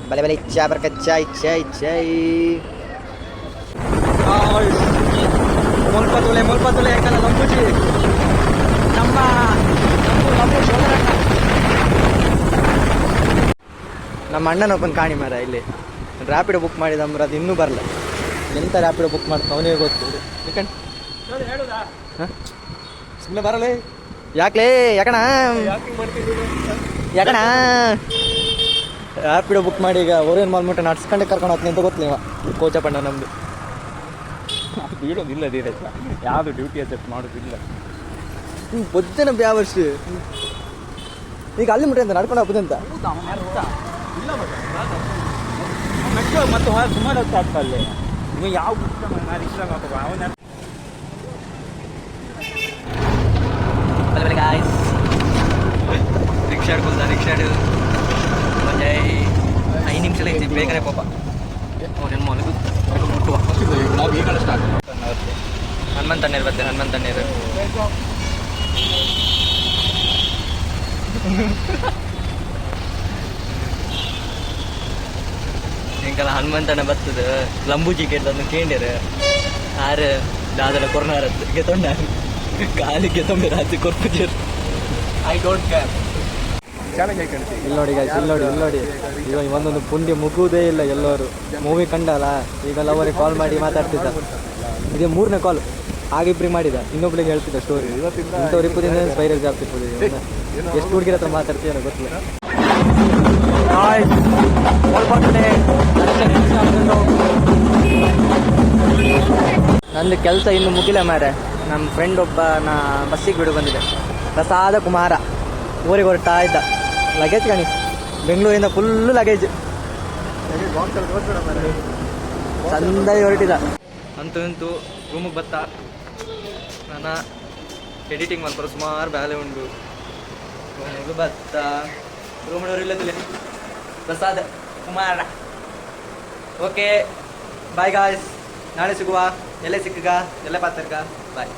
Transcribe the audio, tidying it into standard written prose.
ಬಲೆ ಬಲೆ ಇಚ್ಛಾ ಬರ್ಕ ಚಾಯ್ ಚಾಯ್ ಚಾಯ್ ಮುಲ್ಪತುಲೆ ಯಾಕಲ್ಲ ಲಂಬುಜಿ ನಮ್ಮ ನಮ್ಮ ಅಣ್ಣನೊಬ್ಬನ ಕಾಣಿ ಮಾರ ಇಲ್ಲಿ ರ್ಯಾಪಿಡೋ ಬುಕ್ ಮಾಡಿದ ಅದು ಇನ್ನೂ ಬರಲ್ಲ. ಎಂತ ರ್ಯಾಪಿಡೋ ಬುಕ್ ಮಾಡ್ತಾ ಅವನಿಗೆ ಗೊತ್ತು. ಸುಮ್ಮನೆ ಬರಲೇ ಯಾಕಲೇ ಯಾಕಣ ರ್ಯಾಪಿಡೋ ಬುಕ್ ಮಾಡಿ ಈಗ ಓರಿಯನ್ ಮಾಲ್ ಮುಟ್ಟ ನಡ್ಸ್ಕೊಂಡೆ ಕರ್ಕೊಂಡು ಹೋಗ್ತೀನಿ ಅಂತ ಗೊತ್ತಿಲ್ಲ ಕೋಚಪ್ಪಣ್ಣ ನಮ್ಮದು. ಬೀಳೋದಿಲ್ಲ ಧೀರಜ್, ಯಾವುದು ಡ್ಯೂಟಿ ಅಸೆಪ್ಟ್ ಮಾಡೋದಿಲ್ಲ. ಬೊಜ್ಜನ ಬ್ಯಾವರ್ಷ ಈಗ ಅಲ್ಲಿ ಮುಟ್ಟಿ ಅಂತ ನಡ್ಕೊಂಡು ಹೋಗ್ಬೋದು ಅಂತ ಮತ್ತು ಸುಮಾರು ಹೊತ್ತು ಆಗ್ತಾ ಅಲ್ಲಿ ನೀವು ಯಾವ ರಿಕ್ಷಾ ಅವನ ರಿಕ್ಷಾ ಹಿಡ್ಕೊಂಡ ರಿಕ್ಷಾ ಹಿಡಿದು ಒಂದು 5 ನಿಮಿಷ ಐತಿ ಬೇಗನೆ ಪಾಪ ಅವ್ರೇನು ಮಲಗು ಮುಟ್ಟುವ ಹನುಮಂತಣ್ಣೀರು ಬರ್ತಾರೆ. ಹನುಮಂತಣ್ಣೀರು ಹೆಂಗಲ್ಲ ಹನುಮಂತಣ್ಣ ಬರ್ತದ ಲಂಬೂಜಿ ಕೇಳ್ದನ್ನು ಕೇಂಡ್ಯಾರ ಆರು ದಾದರ ಕೊರೋನಾರದ್ದು ಗೆತೊಂಡ ಕಾಲಿಗೆ ತೊಂದರೆ ರಾತ್ರಿ ಕೊರ್ಪುಜರ್ ಐ ಡೋಂಟ್ ಕೇರ್. ಇಲ್ಲಿ ನೋಡಿ ಈಗ ಒಂದೊಂದು ಪುಂಡಿ ಮುಗುವುದೇ ಇಲ್ಲ. ಎಲ್ಲರೂ ಮೂವಿ ಕಂಡಲ್ಲ ಈಗ ಲವರಿಗೆ ಕಾಲ್ ಮಾಡಿ ಮಾತಾಡ್ತಿದ್ದ. ಇದೇ 3ನೇ ಕಾಲ್ ಆಗಿಬ್ರಿಗೆ ಮಾಡಿದ, ಇನ್ನೊಬ್ಳಿಗೆ ಹೇಳ್ತಿದ್ದ ಸ್ಟೋರಿ. ಇಂಥವ್ರು ಇಪ್ಪದಿಂದ ವೈರಲ್ ಆಗ್ತಿರ್ಬೋದು. ಎಷ್ಟು ಹುಡುಗಿರ ಹತ್ರ ಮಾತಾಡ್ತೀರ ಗೊತ್ತಿಲ್ಲ. ನಂದು ಕೆಲಸ ಇನ್ನು ಮುಗಿಲ ಮಾರೆ. ನಮ್ಮ ಫ್ರೆಂಡ್ ಒಬ್ಬ ಬಸ್ಸಿಗೆ ಬಿಡು ಬಂದಿದೆ, ಪ್ರಸಾದ ಕುಮಾರ. ಊರಿಗೆ ಹೊರಡ್ತಾ ಇದ್ದ, ಲಗೇಜ್ ಕಾಣಿ ಬೆಂಗಳೂರಿಂದ ಫುಲ್ಲು ಲಗೇಜ್ ಚಂದಾಗಿ ಹೊರಟಿದ. ಅಂತೂ ರೂಮಿಗೆ ಬತ್ತ ನಾನು ಎಡಿಟಿಂಗ್ ಮಾಡ್ತಾರೆ ಸುಮಾರು ಬ್ಯಾಲೆ ಉಂಡು. ರೂಮಿಗೆ ಬತ್ತ ರೂಮನವ್ರು ಇಲ್ಲದಿಲ್ಲ Prasad Kumar. Okay bye guys, ನಾಳೆ ಸಿಗುವ. ಎಲ್ಲೇ ಸಿಕ್ಕಗ ಎಲ್ಲೇ ಪಾತ್ರಗ ಬಾಯ್.